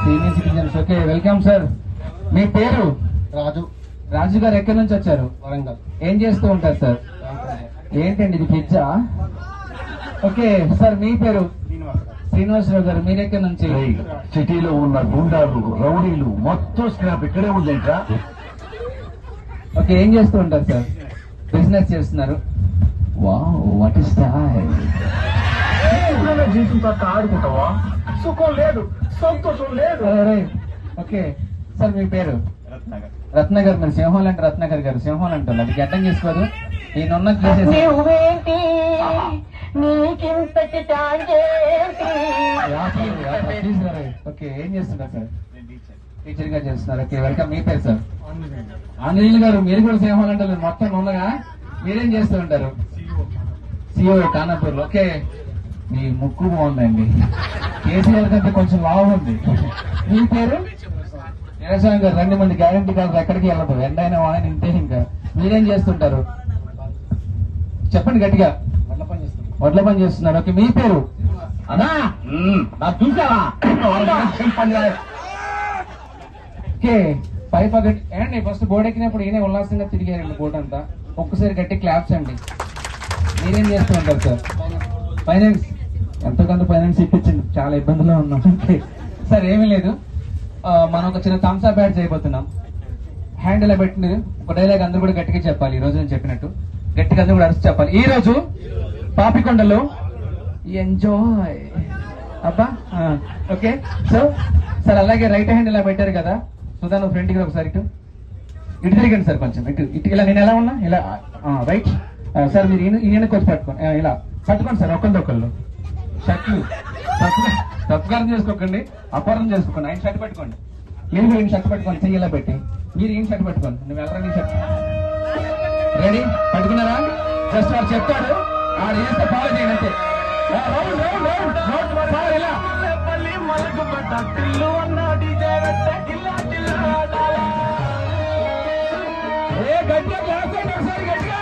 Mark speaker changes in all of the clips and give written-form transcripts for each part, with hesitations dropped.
Speaker 1: Senior citizens. Okay, welcome sir. మీ పేరు?
Speaker 2: రాజు.
Speaker 1: రాజు గారు ఎక్కడి నుంచి వచ్చారు?
Speaker 2: వరంగల్.
Speaker 1: ఏం చేస్తూ ఉంటారు సార్? ఏంటండి ఇది పిజ్జా? ఓకే సార్, మీ పేరు? శ్రీనివాసరావు గారు. మీరు ఎక్కడి నుంచి?
Speaker 3: సిటీలో ఉన్న గుండాలు, రౌడీలు మొత్తం స్క్రాప్ ఇక్కడే ఉందేంట్రా.
Speaker 1: ఓకే, ఏం చేస్తూ ఉంటారు సార్? బిజినెస్ చేస్తున్నారు. Wow, what is style.
Speaker 3: జీవితం తక్క ఆడుకుంటావా? సుఖం లేదు, సంతోషం లేదు.
Speaker 1: ఓకే సార్, మీ పేరు? రత్నగర్. మీరు సింహం అంటే రత్నగర్ గారు సింహం అంటారు. అది గడ్డం చేసుకోదు. ఈయన ఓకే, ఏం చేస్తున్నారు సార్? టీచర్ గా చేస్తున్నారు. Okay, welcome. మీ పేరు సార్? ఆంజనేయులు గారు. మీరు కూడా సింహం అంటారు మొత్తం ఉన్నగా. మీరేం చేస్తూ ఉంటారు? సిఓ కానాపూర్. ఓకే, మీ ముక్కు బాగుందండి. కేసీఆర్ కంటే కొంచెం లావు ఉంది. మీ పేరు? నిరసన గారు. 2 మంది గ్యారంటీ కాదు, ఎక్కడికి వెళ్ళదు. ఎండైనా వాడిన ఇంతే. ఇంకా మీరేం చేస్తుంటారు? చెప్పండి గట్టిగా. వడ్ల పని చేస్తున్నారు. ఓకే, మీ పేరు?
Speaker 3: అదా చూసావా?
Speaker 1: ఓకే, పై పగటి ఏమండి ఫస్ట్ బోర్డు ఎక్కినప్పుడు ఈయన ఉల్లాసంగా తిరిగారండి బోర్డు అంతా. ఒక్కసారి గట్టి క్లాప్స్ అండి. మీరేం చేస్తూ ఉంటారు సార్? ఫైనాన్స్. ఎంతోకంత ఫైనాన్స్ ఇప్పించండి, చాలా ఇబ్బందుల్లో ఉన్నాం. సార్ ఏమీ లేదు, మనం ఒక చిన్న థమ్స్ అప్ యాడ్ చేయబోతున్నాం. హ్యాండ్ ఇలా పెట్టింది ఒక డైలాగ్ అందరూ కూడా గట్టిగా చెప్పాలి. ఈ రోజు నేను చెప్పినట్టు గట్టిగా అందరూ కూడా అరిచి చెప్పాలి. ఈ రోజు పాపికొండలో ఎంజాయ్. అబ్బా ఓకే. సో సార్ అలాగే రైట్ హ్యాండ్ ఇలా పెట్టారు కదా, సుధా నువ్వు ఫ్రంట్ కి ఒకసారి ఇటు తిరిగండి సార్, కొంచెం ఇటు ఇలా. నేను ఎలా ఉన్నా ఇలా రైట్ సార్. మీరు ఈయన కొంచెం పట్టుకోండి, ఇలా పట్టుకోండి సార్. ఒకళ్ళు షర్ట్లు తప్పుగా చేసుకోకండి, అపహరణ చేసుకోకండి. ఆయన షర్ట్ పెట్టుకోండి, మీరు కూడా ఈయన షర్ట్ పెట్టుకోండి. చెయ్యి ఇలా పెట్టి మీరు ఈయన షర్ట్ పెట్టుకోండి. నువ్వు వెళ్ళరా నీ షర్ట్ రెడీ పట్టుకున్నారా? జస్ట్ వాడు చెప్తాడు, ఆడు చేస్తే ఫాలో చేయండి అంతే. ఇలా గట్టిగా క్లాస్ చేయండి ఒకసారి గట్టిగా.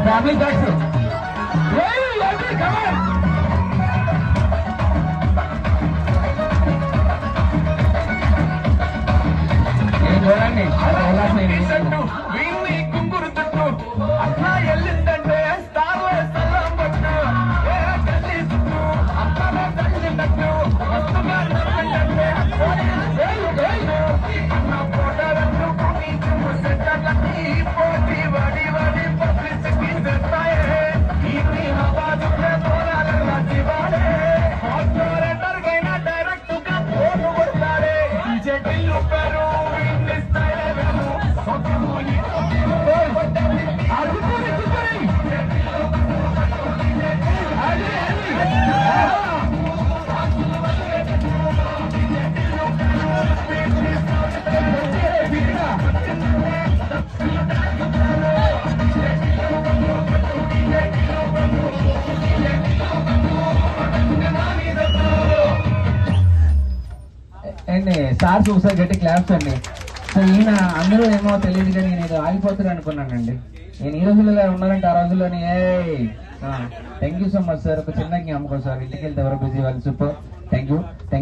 Speaker 1: ఫ్యామిలీ బ్యాగ్స్ చూడండి. కుంగురు చుట్టూ అట్లా వెళ్ళిందంటే అండి సార్స్ ఒకసారి గట్టి క్లాప్స్ అండి. సో ఈయన అందరూ ఏమో తెలియదు కానీ నేను ఏదో ఆగిపోతారు అనుకున్నానండి. నేను ఈ రోజుల్లో ఉన్నానంటే ఆ రోజుల్లోనే thank you so much sir. ఒక చిన్న జ్ఞాపకం సార్, ఇంటికి వెళ్తే ఎవరో బిజీ వాళ్ళు. Super, thank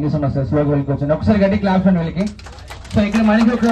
Speaker 1: you so much sir. స్లోగా వెళ్ళి కూర్చోండి. ఒకసారి గట్టి క్లాప్స్ అండి వీళ్ళకి. సో ఇక్కడ మనకి ఒక